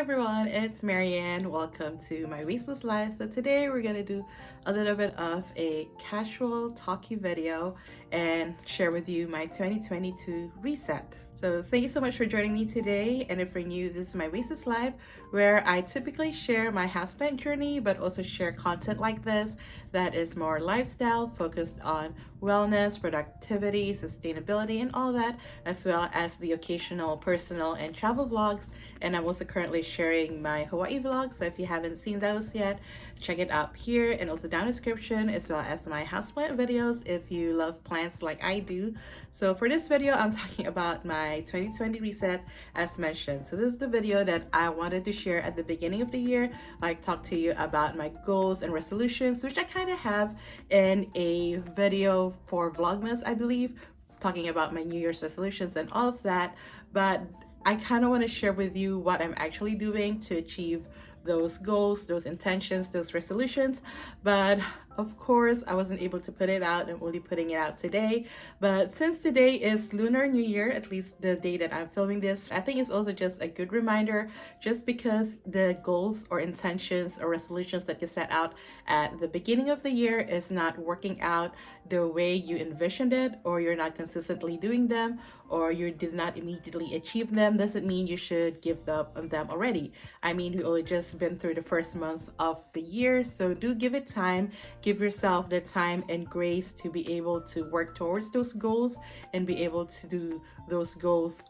everyone, it's Marianne. Welcome to my Wasteless Life. So today we're gonna do a little bit of a casual talky video and share with you my 2022 reset. So thank you so much for joining me today. And if you're new, this is my Wasteless Life, where I typically share my houseplant journey, but also share content like this that is more lifestyle, focused on wellness, productivity, sustainability, and all that, as well as the occasional personal and travel vlogs. And I'm also currently sharing my Hawaii vlogs, so if you haven't seen those yet, check it out here and also down in the description, as well as my houseplant videos if you love plants like I do. So for this video, I'm talking about my 2020 reset as mentioned. So this is the video that I wanted to share at the beginning of the year, like talk to you about my goals and resolutions, which I kind of have in a video for Vlogmas, I believe, talking about my New Year's resolutions and all of that. But I kind of want to share with you what I'm actually doing to achieve those goals, those intentions, those resolutions. But of course, I wasn't able to put it out. I'm only putting it out today. But since today is Lunar New Year, at least the day that I'm filming this, I think it's also just a good reminder, just because the goals or intentions or resolutions that you set out at the beginning of the year is not working out the way you envisioned it, or you're not consistently doing them, or you did not immediately achieve them, doesn't mean you should give up on them already. I mean, we only just been through the first month of the year, so do give it time. Give yourself the time and grace to be able to work towards those goals and be able to do those goals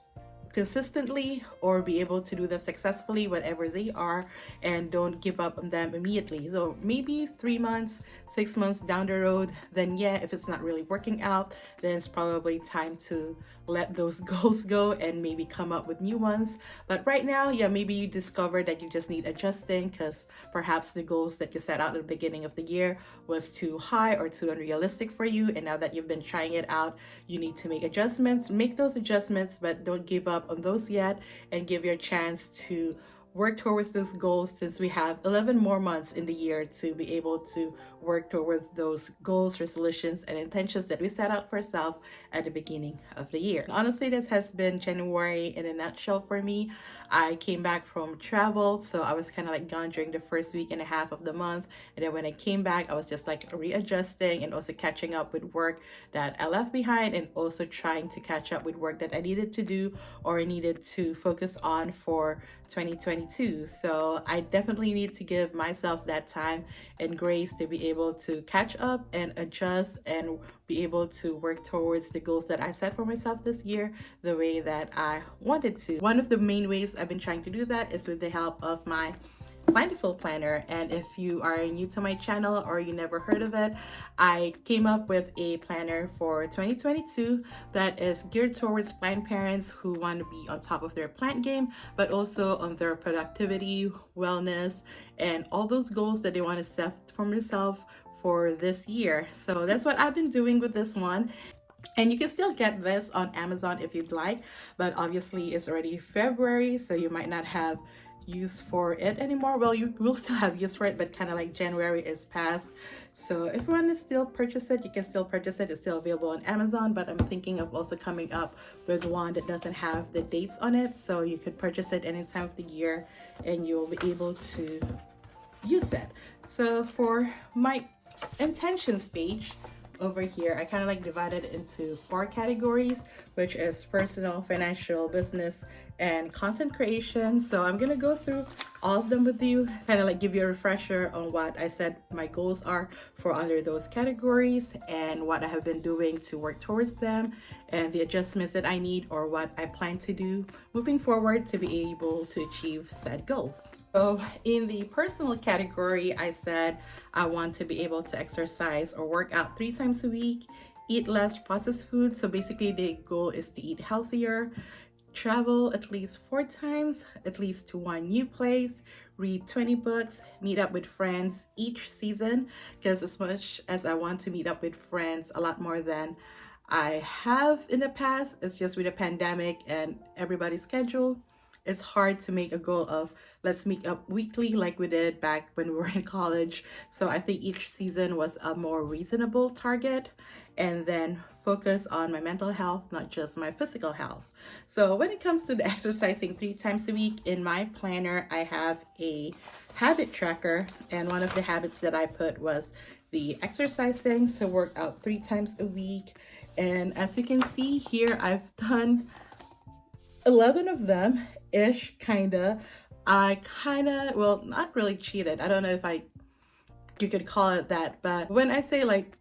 consistently, or be able to do them successfully, whatever they are, and don't give up on them immediately. So maybe 3 months, 6 months down the road, then yeah, if it's not really working out, then it's probably time to let those goals go and maybe come up with new ones. But right now, yeah, maybe you discover that you just need adjusting, because perhaps the goals that you set out at the beginning of the year was too high or too unrealistic for you, and now that you've been trying it out, you need to make adjustments. Make those adjustments, but don't give up on those yet, and give your chance to work towards those goals, since we have 11 more months in the year to be able to work towards those goals, resolutions, and intentions that we set out for ourselves at the beginning of the year. Honestly, this has been January in a nutshell for me. I came back from travel, so I was kind of like gone during the first week and a half of the month, and then when I came back, I was just like readjusting and also catching up with work that I left behind, and also trying to catch up with work that I needed to do or I needed to focus on for 2022. So I definitely need to give myself that time and grace to be able to catch up and adjust and be able to work towards the goals that I set for myself this year the way that I wanted to. One of the main ways I've been trying to do that is with the help of my Plantiful planner. And if you are new to my channel or you never heard of it, I came up with a planner for 2022 that is geared towards plant parents who want to be on top of their plant game, but also on their productivity, wellness, and all those goals that they want to set for themselves for this year. So that's what I've been doing with this one. And you can still get this on Amazon if you'd like, but obviously it's already February, so you might not have use for it anymore. Well, you will still have use for it, but kind of like January is past. So if you want to still purchase it, you can still purchase it. It's still available on Amazon, but I'm thinking of also coming up with one that doesn't have the dates on it, so you could purchase it any time of the year and you'll be able to use it. So for my intentions page over here, I kind of like divided it into 4 categories, which is personal, financial, business, and content creation. So I'm gonna go through all of them with you, kind of like give you a refresher on what I said my goals are for under those categories, and what I have been doing to work towards them, and the adjustments that I need or what I plan to do moving forward to be able to achieve said goals. So in the personal category, I said I want to be able to exercise or work out 3 times a week, eat less processed food. So basically the goal is to eat healthier, travel at least 4 times, at least to one new place, read 20 books, meet up with friends each season, because as much as I want to meet up with friends a lot more than I have in the past, it's just with the pandemic and everybody's schedule, it's hard to make a goal of let's meet up weekly like we did back when we were in college. So I think each season was a more reasonable target, and then focus on my mental health, not just my physical health. So when it comes to the exercising 3 times a week, in my planner I have a habit tracker, and one of the habits that I put was the exercising, so work out 3 times a week. And as you can see here, I've done 11 of them ish, kinda. I kinda, well, not really cheated. I don't know if you could call it that, but when I say like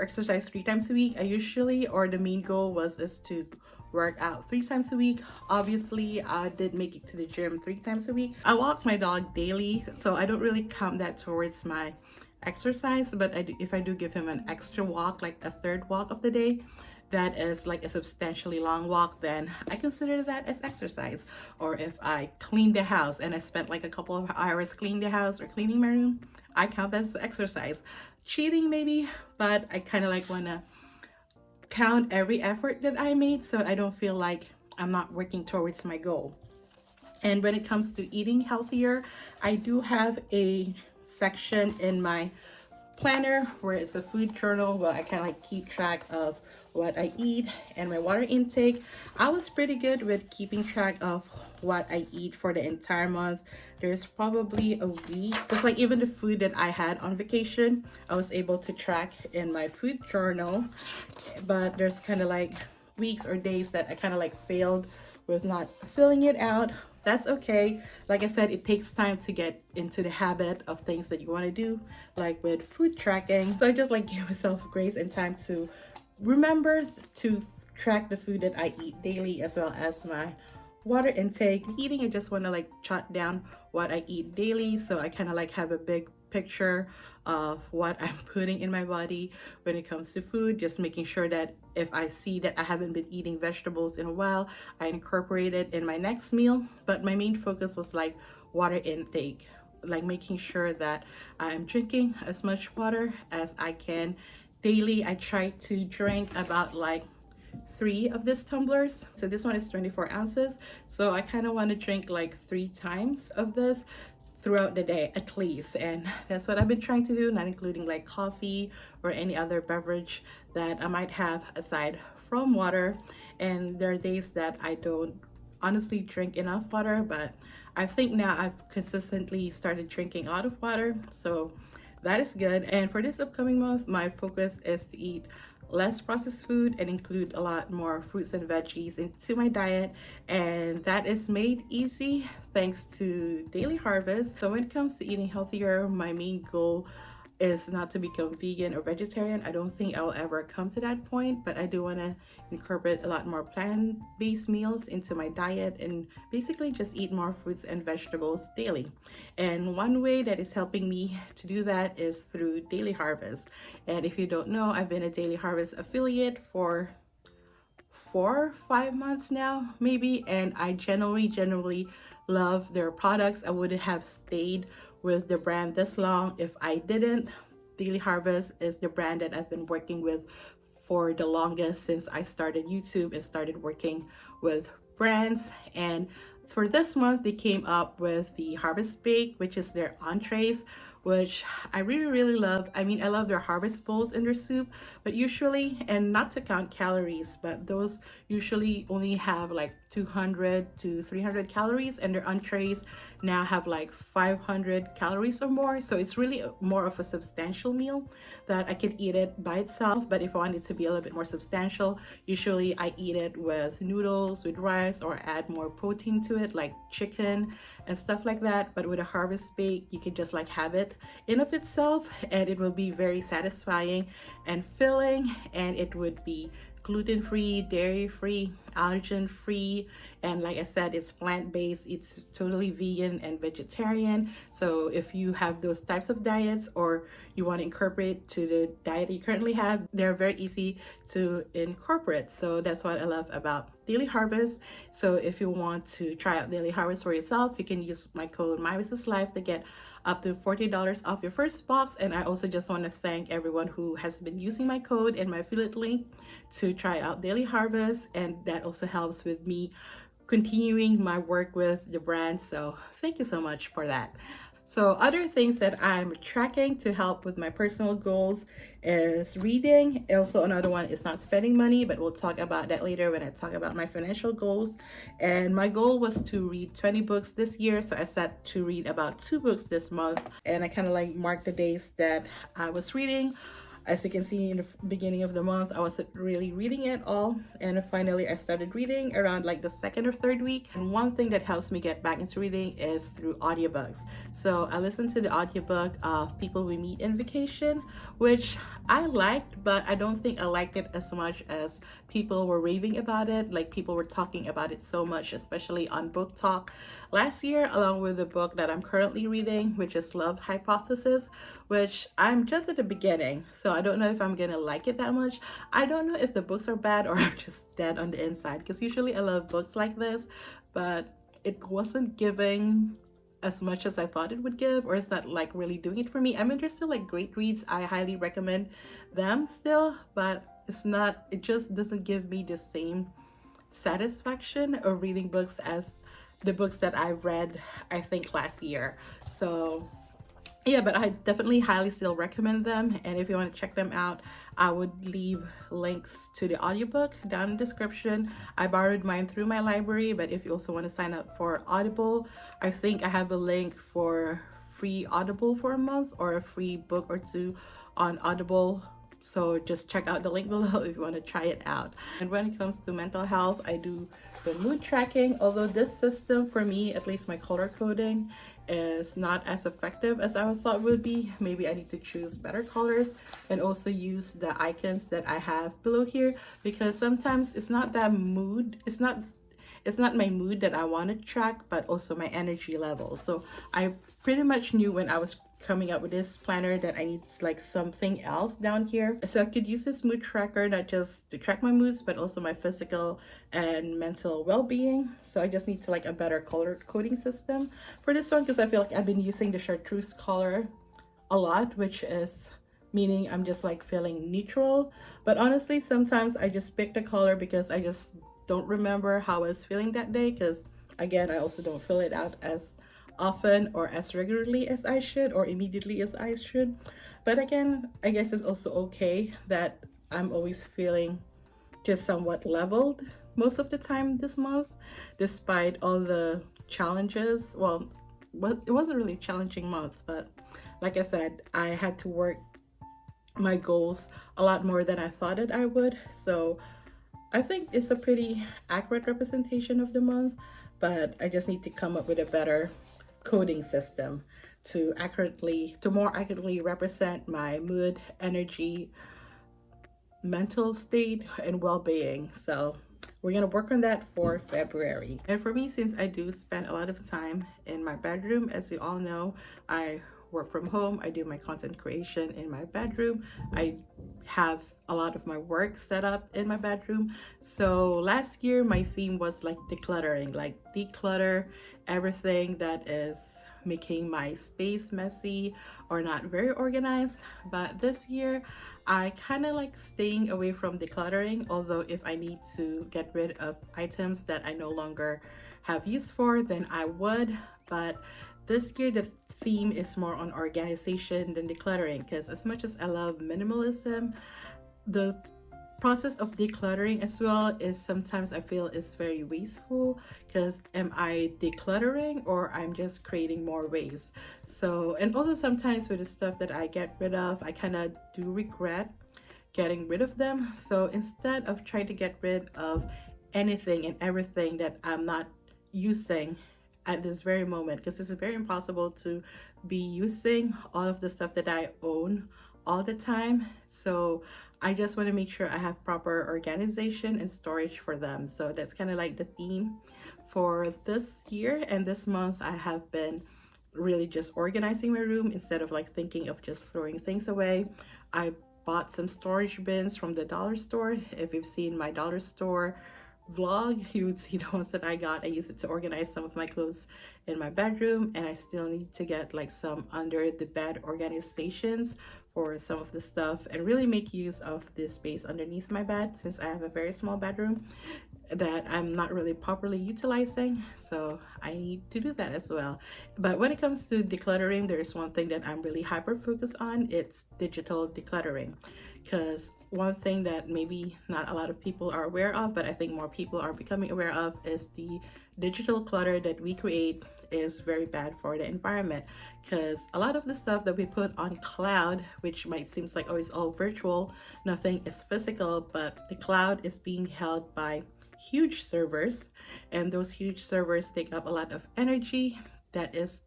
exercise 3 times a week, I usually, or the main goal is to work out 3 times a week. Obviously, I did make it to the gym 3 times a week. I walk my dog daily, so I don't really count that towards my exercise, but if I do give him an extra walk, like a third walk of the day, that is like a substantially long walk, then I consider that as exercise. Or if I clean the house and I spent like a couple of hours cleaning the house or cleaning my room, I count that as exercise. Cheating maybe, but I kind of like want to count every effort that I made so I don't feel like I'm not working towards my goal. And when it comes to eating healthier, I do have a section in my planner where it's a food journal where I kind of like keep track of what I eat and my water intake. I was pretty good with keeping track of what I eat for the entire month. There's probably a week, just like even the food that I had on vacation, I was able to track in my food journal. But there's kind of like weeks or days that I kind of like failed with not filling it out. That's okay. Like I said, it takes time to get into the habit of things that you want to do, like with food tracking. So I just like give myself grace and time to remember to track the food that I eat daily, as well as my water intake. Eating, I just want to like jot down what I eat daily, so I kind of like have a big picture of what I'm putting in my body when it comes to food, just making sure that if I see that I haven't been eating vegetables in a while, I incorporate it in my next meal. But my main focus was like water intake, like making sure that I'm drinking as much water as I can daily. I try to drink about like 3 of these tumblers. So this one is 24 ounces. So I kind of want to drink like 3 times of this throughout the day at least. And that's what I've been trying to do, not including like coffee or any other beverage that I might have aside from water. And there are days that I don't honestly drink enough water, but I think now I've consistently started drinking a lot of water. So that is good. And for this upcoming month, my focus is to eat less processed food and include a lot more fruits and veggies into my diet, and that is made easy thanks to Daily Harvest. So when it comes to eating healthier, my main goal is not to become vegan or vegetarian. I don't think I will ever come to that point, but I do want to incorporate a lot more plant-based meals into my diet and basically just eat more fruits and vegetables daily. And one way that is helping me to do that is through Daily Harvest. And if you don't know, I've been a Daily Harvest affiliate for 4-5 months now maybe, and I genuinely love their products. I wouldn't have stayed with the brand this long if I didn't. Daily Harvest is the brand that I've been working with for the longest since I started YouTube and started working with brands. And for this month, they came up with the Harvest Bake, which is their entrees, which I really love. I mean, I love their harvest bowls in their soup, but usually, and not to count calories, but those usually only have like 200 to 300 calories, and their entrees now have like 500 calories or more. So it's really more of a substantial meal that I could eat it by itself. But if I want it to be a little bit more substantial, usually I eat it with noodles, with rice, or add more protein to it, like chicken and stuff like that. But with a Harvest Bake, you can just like have it in of itself, and it will be very satisfying and filling, and it would be gluten-free, dairy-free, allergen-free, and like I said, it's plant-based, it's totally vegan and vegetarian. So if you have those types of diets or you want to incorporate to the diet you currently have, they're very easy to incorporate. So that's what I love about Daily Harvest. So if you want to try out Daily Harvest for yourself, you can use my code MyWishlistLife to get up to $40 off your first box. And I also just want to thank everyone who has been using my code and my affiliate link to try out Daily Harvest, and that also helps with me continuing my work with the brand. So thank you so much for that. So other things that I'm tracking to help with my personal goals is reading. Also, another one is not spending money, but we'll talk about that later when I talk about my financial goals. And my goal was to read 20 books this year. So I set to read about 2 books this month. And I kind of like marked the days that I was reading. As you can see in the beginning of the month, I wasn't really reading it all. And finally, I started reading around like the second or third week. And one thing that helps me get back into reading is through audiobooks. So I listened to the audiobook of People We Meet in Vacation, which I liked, but I don't think I liked it as much as people were raving about it. Like people were talking about it so much, especially on Book Talk last year, along with the book that I'm currently reading, which is Love Hypothesis, which I'm just at the beginning. So I don't know if I'm gonna like it that much. I don't know if the books are bad or I'm just dead on the inside, because usually I love books like this, but it wasn't giving as much as I thought it would give, or it's not like really doing it for me. I mean, they're still like great reads. I highly recommend them still, but it just doesn't give me the same satisfaction of reading books as the books that I've read, I think last year. So yeah, but I definitely highly still recommend them. And if you want to check them out, I would leave links to the audiobook down in the description. I borrowed mine through my library, but if you also want to sign up for Audible, I think I have a link for free Audible for a month or a free book or two on Audible. So just check out the link below if you want to try it out. And when it comes to mental health, I do the mood tracking, although this system for me, at least my color coding, is not as effective as I thought would be. Maybe I need to choose better colors and also use the icons that I have below here, because sometimes it's not that mood, it's not my mood that I want to track, but also my energy level. So I pretty much knew when I was coming up with this planner that I need like something else down here. So I could use this mood tracker not just to track my moods, but also my physical and mental well-being. So I just need to like a better color coding system for this one, because I feel like I've been using the chartreuse color a lot, which is meaning I'm just like feeling neutral. But honestly, sometimes I just pick the color because I just don't remember how I was feeling that day, because again, I also don't fill it out as often or as regularly as I should, or immediately as I should. But again, I guess it's also okay that I'm always feeling just somewhat leveled most of the time this month, despite all the challenges. Well, it wasn't really a challenging month, but like I said, I had to work my goals a lot more than I thought that I would. So I think it's a pretty accurate representation of the month, but I just need to come up with a better coding system to more accurately represent my mood, energy, mental state, and well-being. So we're gonna work on that for February. And for me, since I do spend a lot of time in my bedroom, as you all know, I work from home. I do my content creation in my bedroom. I have a lot of my work set up in my bedroom. So last year my theme was like decluttering, like declutter everything that is making my space messy or not very organized. But this year I kind of like staying away from decluttering, although if I need to get rid of items that I no longer have use for, then I would. But this year the theme is more on organization than decluttering, because as much as I love minimalism, the process of decluttering as well is sometimes I feel is very wasteful, because am I decluttering or I'm just creating more waste? So, and also sometimes with the stuff that I get rid of, I kind of do regret getting rid of them. So instead of trying to get rid of anything and everything that I'm not using at this very moment, because this is very impossible to be using all of the stuff that I own all the time. So I just want to make sure I have proper organization and storage for them. So that's kind of like the theme for this year. And this month I have been really just organizing my room instead of like thinking of just throwing things away. I bought some storage bins from the dollar store. If you've seen my dollar store vlog, you would see the ones that I got. I use it to organize some of my clothes in my bedroom, and I still need to get like some under the bed organizations for some of the stuff and really make use of this space underneath my bed, since I have a very small bedroom. that I'm not really properly utilizing. So I need to do that as well. But when it comes to decluttering, there is one thing that I'm really hyper focused on. It's digital decluttering. Because one thing that maybe not a lot of people are aware of, but I think more people are becoming aware of, is the digital clutter that we create is very bad for the environment. Because a lot of the stuff that we put on cloud, which might seem like, oh, it's all virtual, nothing is physical, but the cloud is being held by huge servers, and those huge servers take up a lot of energy that is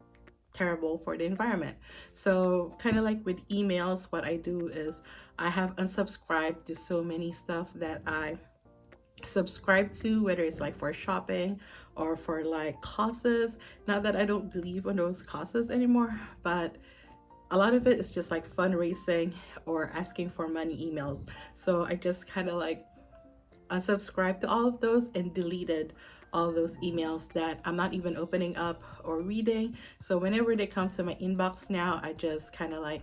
terrible for the environment. So kind of like with emails, what I do is I have unsubscribed to so many stuff that I subscribe to, whether it's like for shopping or for like causes. Not that I don't believe in those causes anymore, but a lot of it is just like fundraising or asking for money emails. So I just kind of like unsubscribed to all of those and deleted all those emails that I'm not even opening up or reading. So whenever they come to my inbox now, I just kind of like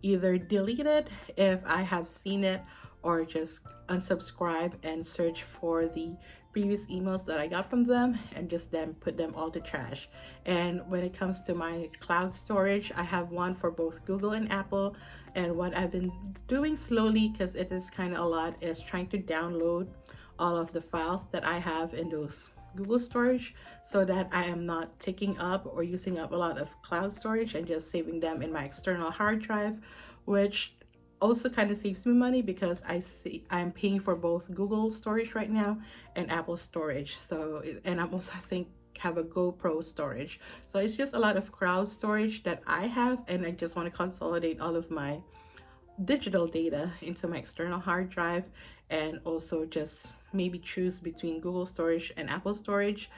either delete it if I have seen it, or just unsubscribe and search for the previous emails that I got from them and just then put them all to trash. And when it comes to my cloud storage, I have one for both Google and Apple. And what I've been doing slowly, because it is kind of a lot, is trying to download all of the files that I have in those Google storage, so that I am not taking up or using up a lot of cloud storage and just saving them in my external hard drive, which also kind of saves me money because I'm paying for both Google storage right now and Apple storage. So, and I'm also, I think, have a GoPro storage. So it's just a lot of cloud storage that I have, and I just want to consolidate all of my digital data into my external hard drive, and also just maybe choose between Google storage and Apple storage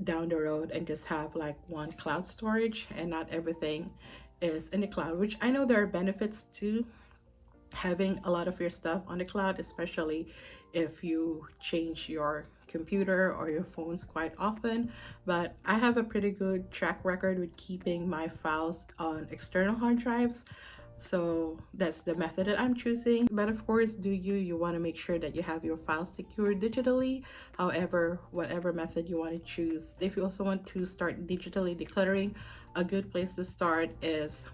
down the road, and just have like one cloud storage and not everything is in the cloud, which I know there are benefits to having a lot of your stuff on the cloud, especially if you change your computer or your phones quite often. But I have a pretty good track record with keeping my files on external hard drives. So that's the method that I'm choosing. But of course, you want to make sure that you have your files secured digitally. However, whatever method you want to choose. If you also want to start digitally decluttering, a good place to start is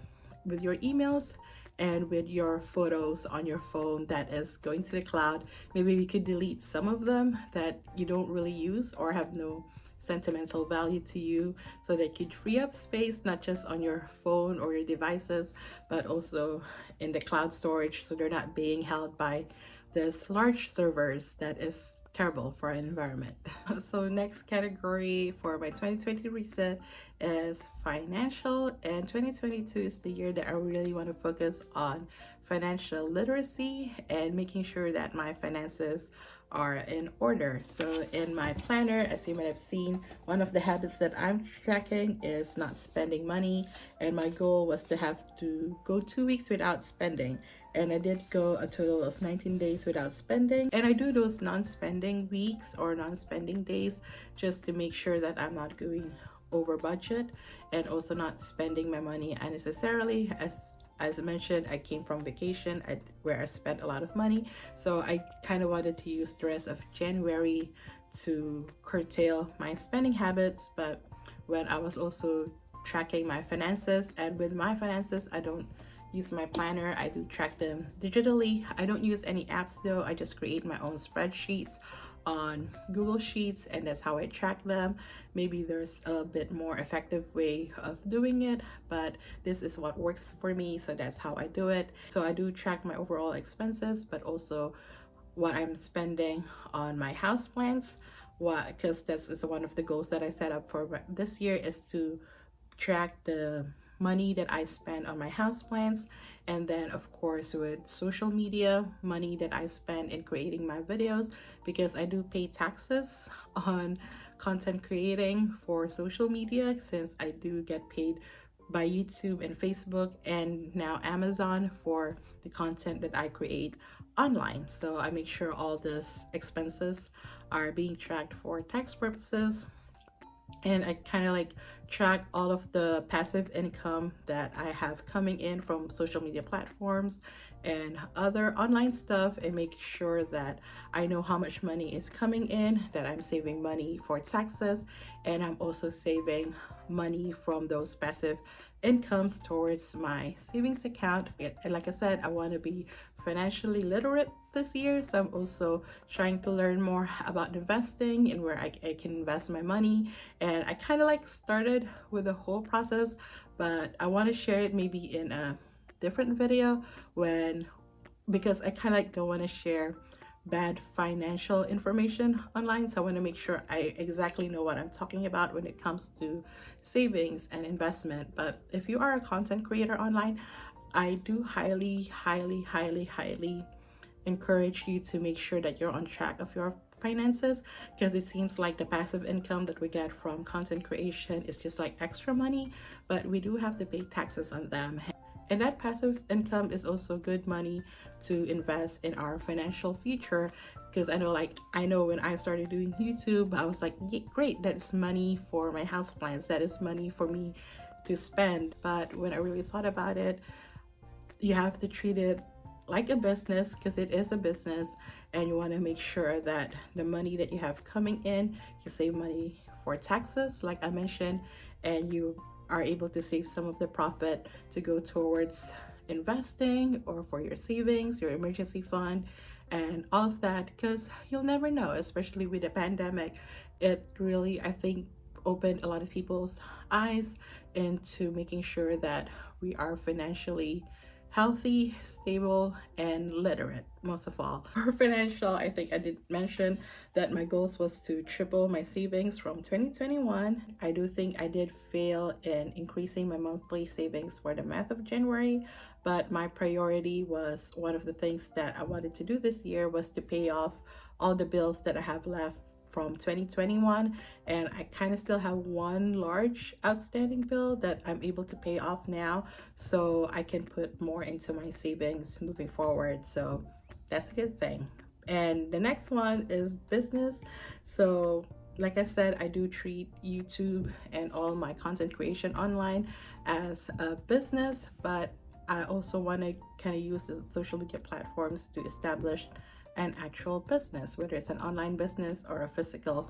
with your emails and with your photos on your phone that is going to the cloud. Maybe you could delete some of them that you don't really use or have no sentimental value to you, so that you free up space not just on your phone or your devices, but also in the cloud storage, so they're not being held by this large servers that is terrible for our environment. So next category for my 2020 reset is financial, and 2022 is the year that I really want to focus on financial literacy and making sure that my finances are in order. So in my planner, as you might have seen, one of the habits that I'm tracking is not spending money, and my goal was to have to go 2 weeks without spending, and I did go a total of 19 days without spending. And I do those non-spending weeks or non-spending days just to make sure that I'm not going over budget and also not spending my money unnecessarily. As I mentioned, I came from vacation where I spent a lot of money. So I kind of wanted to use the rest of January to curtail my spending habits. But when I was also tracking my finances, and with my finances, I don't use my planner, I do track them digitally. I don't use any apps though. I just create my own spreadsheets on Google Sheets, and that's how I track them. Maybe there's a bit more effective way of doing it, but this is what works for me, so that's how I do it. So I do track my overall expenses, but also what I'm spending on my house plants. Because this is one of the goals that I set up for this year, is to track the money that I spend on my houseplants, and then of course with social media, money that I spend in creating my videos, because I do pay taxes on content creating for social media, since I do get paid by YouTube and Facebook and now Amazon for the content that I create online. So I make sure all these expenses are being tracked for tax purposes. and I kind of like track all of the passive income that I have coming in from social media platforms and other online stuff, and make sure that I know how much money is coming in, that I'm saving money for taxes, and I'm also saving money from those passive incomes towards my savings account. And like I said, I want to be financially literate this year, so I'm also trying to learn more about investing and where I can invest my money. And I kind of like started with the whole process, but I want to share it maybe in a different video, when because I kind of like don't want to share bad financial information online. So I want to make sure I exactly know what I'm talking about when it comes to savings and investment. But if you are a content creator online, I do highly encourage you to make sure that you're on track of your finances, because it seems like the passive income that we get from content creation is just like extra money, but we do have to pay taxes on them. And that passive income is also good money to invest in our financial future, because I know when I started doing YouTube, I was like, yeah, great, that's money for my house plans, that is money for me to spend. But when I really thought about it, you have to treat it like a business, because it is a business, and you want to make sure that the money that you have coming in, you save money for taxes like I mentioned, and you are able to save some of the profit to go towards investing or for your savings, your emergency fund, and all of that, because you'll never know, especially with the pandemic. It really, I think, opened a lot of people's eyes into making sure that we are financially healthy, stable, and literate, most of all. For financial, I think I did mention that my goals was to triple my savings from 2021. I do think I did fail in increasing my monthly savings for the month of January, but my priority was, one of the things that I wanted to do this year was to pay off all the bills that I have left from 2021, and I kind of still have one large outstanding bill that I'm able to pay off now, so I can put more into my savings moving forward. So that's a good thing. And the next one is business. So like I said, I do treat YouTube and all my content creation online as a business, but I also want to kind of use the social media platforms to establish an actual business, whether it's an online business or a physical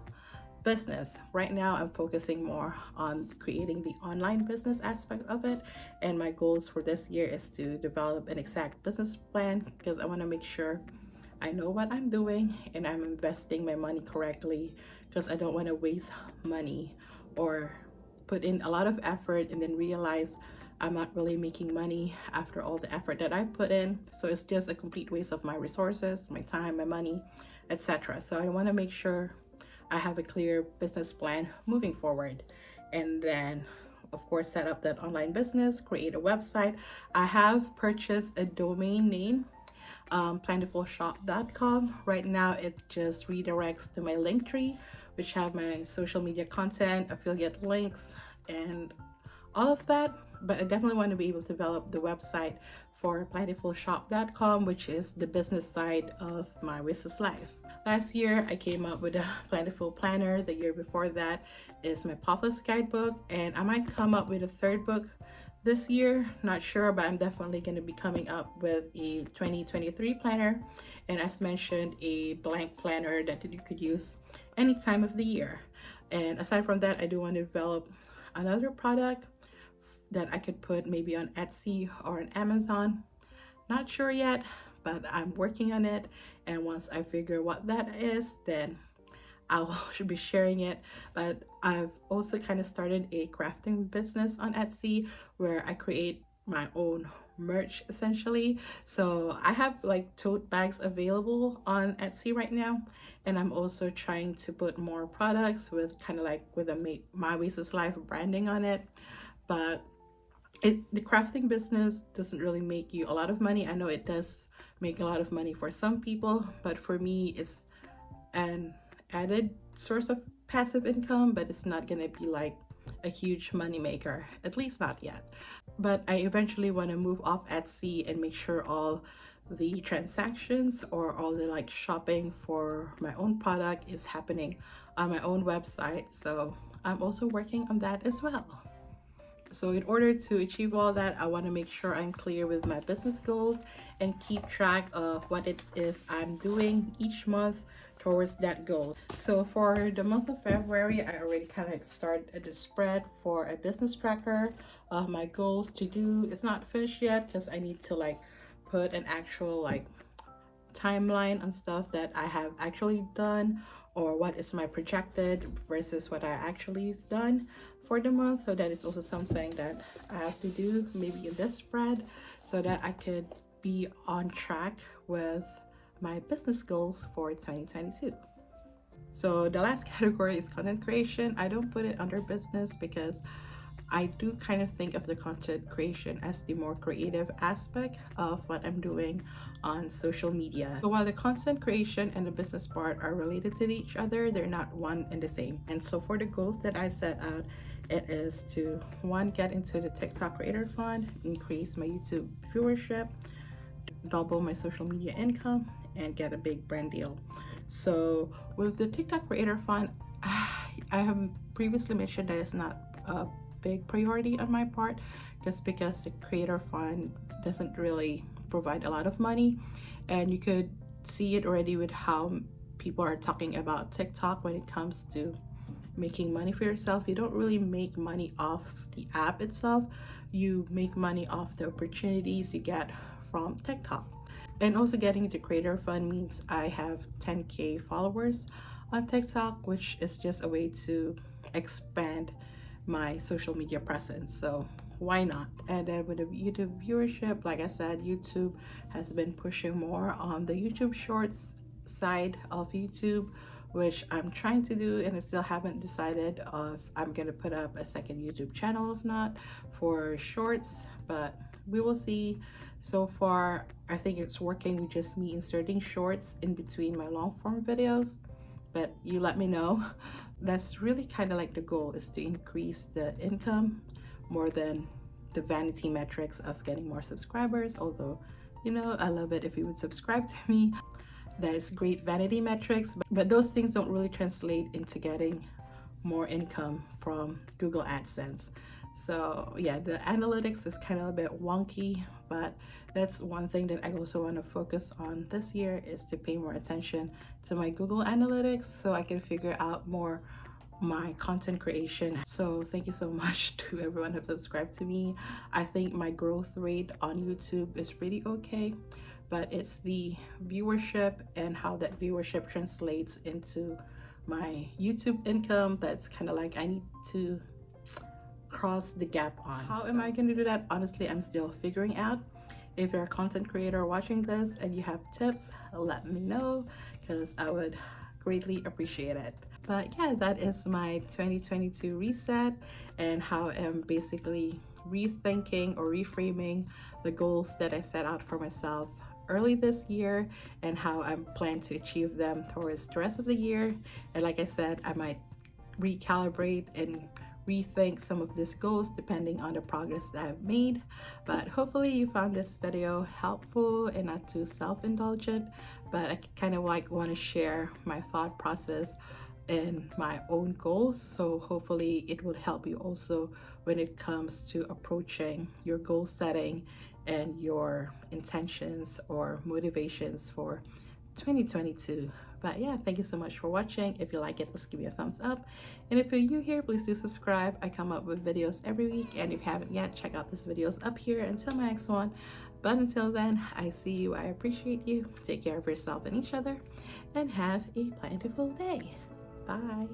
business. Right now, I'm focusing more on creating the online business aspect of it. And my goals for this year is to develop an exact business plan, because I want to make sure I know what I'm doing and I'm investing my money correctly, because I don't want to waste money or put in a lot of effort and then realize I'm not really making money after all the effort that I put in. So it's just a complete waste of my resources, my time, my money, etc. So I want to make sure I have a clear business plan moving forward. And then, of course, set up that online business, create a website. I have purchased a domain name, plantifulshop.com. Right now, it just redirects to my link tree, which have my social media content, affiliate links, and all of that. But I definitely want to be able to develop the website for plantifulshop.com, which is the business side of my Wishlist life. Last year, I came up with a Plantiful planner. The year before that is my POTHOS guidebook, and I might come up with a third book this year, not sure, but I'm definitely going to be coming up with a 2023 planner, and as mentioned, a blank planner that you could use any time of the year. And aside from that, I do want to develop another product that I could put maybe on Etsy or on Amazon. Not sure yet, but I'm working on it, and once I figure what that is, then I should be sharing it. But I've also kind of started a crafting business on Etsy, where I create my own merch essentially. So I have like tote bags available on Etsy right now, and I'm also trying to put more products with kind of like with a My Wishlist Life branding on it. But the crafting business doesn't really make you a lot of money. I know it does make a lot of money for some people, but for me it's an added source of passive income, but it's not gonna be like a huge money maker, at least not yet. But I eventually want to move off Etsy and make sure all the transactions or all the like shopping for my own product is happening on my own website. So I'm also working on that as well. So in order to achieve all that, I want to make sure I'm clear with my business goals and keep track of what it is I'm doing each month towards that goal. So for the month of February, I already kind of started the spread for a business tracker of my goals to do. It's not finished yet because I need to like put an actual like timeline on stuff that I have actually done, or what is my projected versus what I actually done for the month. So that is also something that I have to do maybe in this spread so that I could be on track with my business goals for 2022. So the last category is content creation. I don't put it under business because I do kind of think of the content creation as the more creative aspect of what I'm doing on social media. So while the content creation and the business part are related to each other, they're not one and the same. And so for the goals that I set out, it is to, one, get into the TikTok Creator Fund, increase my YouTube viewership, double my social media income, and get a big brand deal. So with the TikTok Creator Fund, I have previously mentioned that it's not a big priority on my part, just because the Creator Fund doesn't really provide a lot of money, and you could see it already with how people are talking about TikTok when it comes to making money for yourself. You don't really make money off the app itself, you make money off the opportunities you get from TikTok. And also getting into Creator Fund means I have 10K followers on TikTok, which is just a way to expand my social media presence. So why not? And then with the YouTube viewership, like I said, YouTube has been pushing more on the YouTube Shorts side of YouTube, which I'm trying to do, and I still haven't decided if I'm gonna put up a second YouTube channel if not for Shorts, but we will see. So far I think it's working with just me inserting shorts in between my long form videos, but you let me know. That's really kind of like the goal, is to increase the income more than the vanity metrics of getting more subscribers. Although, you know, I love it if you would subscribe to me. That is great vanity metrics, but those things don't really translate into getting more income from Google AdSense. So yeah, the analytics is kind of a bit wonky, but that's one thing that I also want to focus on this year, is to pay more attention to my Google Analytics so I can figure out more my content creation. So thank you so much to everyone who subscribed to me. I think my growth rate on YouTube is pretty okay, but it's the viewership and how that viewership translates into my YouTube income that's kind of like I need to cross the gap on. How am I going to do that? Honestly, I'm still figuring out. If you're a content creator watching this and you have tips, let me know, because I would greatly appreciate it. But yeah, that is my 2022 reset and how I'm basically rethinking or reframing the goals that I set out for myself early this year, and how I'm planning to achieve them towards the rest of the year. And like I said, I might recalibrate and rethink some of these goals depending on the progress that I've made. But hopefully you found this video helpful and not too self-indulgent, but I kind of like want to share my thought process and my own goals, so hopefully it would help you also when it comes to approaching your goal setting and your intentions or motivations for 2022. But yeah, thank you so much for watching. If you like it, please give me a thumbs up, and if you're new here, please do subscribe. I come up with videos every week, and if you haven't yet, check out these videos up here until my next one. But until then, I see you, I appreciate you, take care of yourself and each other, and have a plentiful day. Bye.